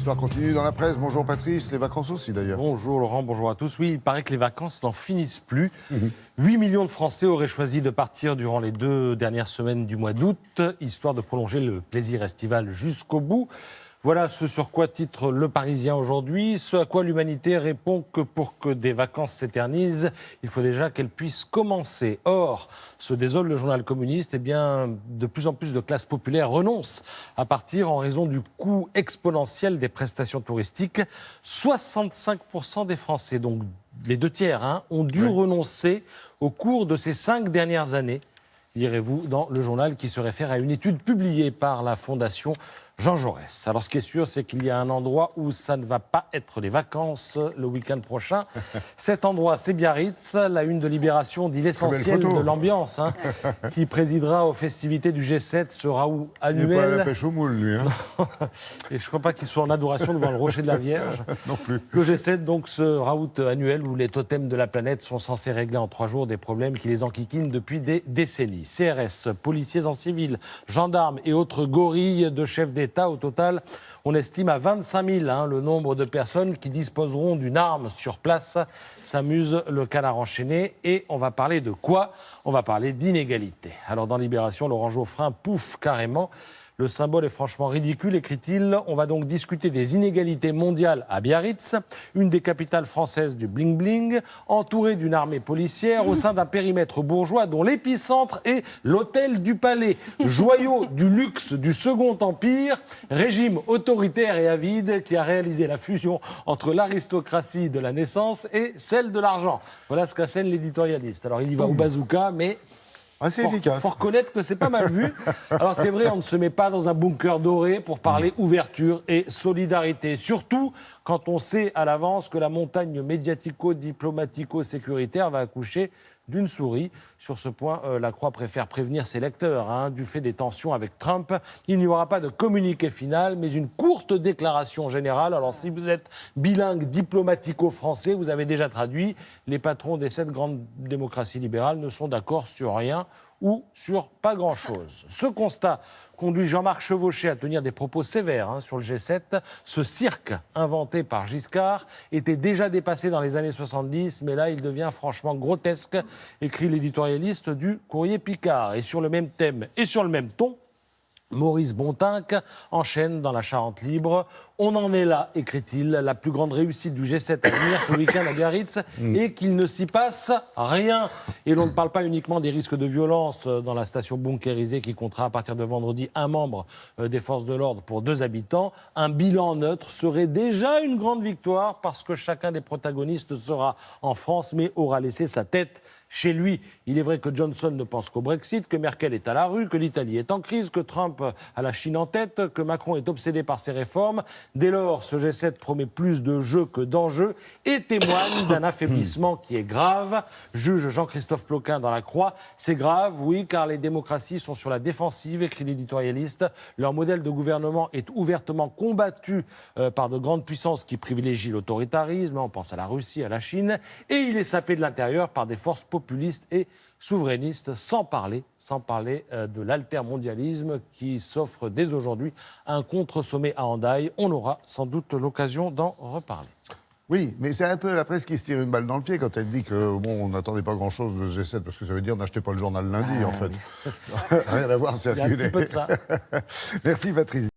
L'histoire continue dans la presse. Bonjour Patrice, les vacances aussi d'ailleurs. Bonjour Laurent, bonjour à tous. Oui, il paraît que les vacances n'en finissent plus. 8 millions de Français auraient choisi de partir durant les 2 dernières semaines du mois d'août, histoire de prolonger le plaisir estival jusqu'au bout. Voilà ce sur quoi titre Le Parisien aujourd'hui, ce à quoi l'humanité répond que pour que des vacances s'éternisent, il faut déjà qu'elles puissent commencer. Or, se désole le journal communiste, eh bien, de plus en plus de classes populaires renoncent à partir en raison du coût exponentiel des prestations touristiques. 65% des Français, donc les 2 tiers, ont dû renoncer au cours de ces 5 dernières années. Lirez-vous dans le journal qui se réfère à une étude publiée par la Fondation Jean Jaurès. Alors, ce qui est sûr, c'est qu'il y a un endroit où ça ne va pas être les vacances le week-end prochain. Cet endroit, c'est Biarritz. La une de Libération dit l'essentiel de l'ambiance qui présidera aux festivités du G7 sera où annuel. Il n'est pas à la pêche au moule, lui. Et je ne crois pas qu'il soit en adoration devant le rocher de la Vierge. Non plus. Le G7, donc, ce raout annuel où les totems de la planète sont censés régler en 3 jours des problèmes qui les enquiquinent depuis des décennies. CRS, policiers en civil, gendarmes et autres gorilles de chefs d'État. Au total, on estime à 25 000 le nombre de personnes qui disposeront d'une arme sur place. S'amuse le canard enchaîné. Et on va parler de quoi ? On va parler d'inégalité. Alors dans Libération, Laurent Geoffrin pouffe carrément. Le symbole est franchement ridicule, écrit-il. On va donc discuter des inégalités mondiales à Biarritz, une des capitales françaises du bling-bling, entourée d'une armée policière au sein d'un périmètre bourgeois dont l'épicentre est l'hôtel du Palais, joyau du luxe du Second Empire, régime autoritaire et avide qui a réalisé la fusion entre l'aristocratie de la naissance et celle de l'argent. Voilà ce qu'assène l'éditorialiste. Alors il y va au bazooka, mais... Assez efficace. Il faut reconnaître que c'est pas mal vu. Alors c'est vrai, on ne se met pas dans un bunker doré pour parler ouverture et solidarité. Surtout quand on sait à l'avance que la montagne médiatico-diplomatico-sécuritaire va accoucher d'une souris. Sur ce point, la Croix préfère prévenir ses lecteurs. Du fait des tensions avec Trump, il n'y aura pas de communiqué final, mais une courte déclaration générale. Alors si vous êtes bilingue diplomatico-français, vous avez déjà traduit. Les patrons des 7 grandes démocraties libérales ne sont d'accord sur rien ou sur pas grand-chose. Ce constat conduit Jean-Marc Chevauché à tenir des propos sévères sur le G7. Ce cirque inventé par Giscard était déjà dépassé dans les années 70, mais là, il devient franchement grotesque, écrit l'éditorialiste du Courrier Picard. Et sur le même thème et sur le même ton, Maurice Bontinck enchaîne dans la Charente libre. On en est là, écrit-il, la plus grande réussite du G7 à venir ce week-end à Biarritz et qu'il ne s'y passe rien. Et l'on ne parle pas uniquement des risques de violence dans la station bunkérisée qui comptera à partir de vendredi un membre des forces de l'ordre pour 2 habitants. Un bilan neutre serait déjà une grande victoire parce que chacun des protagonistes sera en France mais aura laissé sa tête chez lui. Il est vrai que Johnson ne pense qu'au Brexit, que Merkel est à la rue, que l'Italie est en crise, que Trump a la Chine en tête, que Macron est obsédé par ses réformes. Dès lors, ce G7 promet plus de jeux que d'enjeux et témoigne d'un affaiblissement qui est grave. Juge Jean-Christophe Ploquin dans La Croix. C'est grave, oui, car les démocraties sont sur la défensive, écrit l'éditorialiste. Leur modèle de gouvernement est ouvertement combattu par de grandes puissances qui privilégient l'autoritarisme. On pense à la Russie, à la Chine. Et il est sapé de l'intérieur par des forces populistes et souverainistes, sans parler de l'altermondialisme qui s'offre dès aujourd'hui un contre-sommet à Hendaye. On aura sans doute l'occasion d'en reparler. Oui, mais c'est un peu la presse qui se tire une balle dans le pied quand elle dit que on n'attendait pas grand-chose de ce G7 parce que ça veut dire n'achetez pas le journal lundi en fait. Oui. Rien à voir, circuler. Il y a un petit peu de ça. Merci Patrice.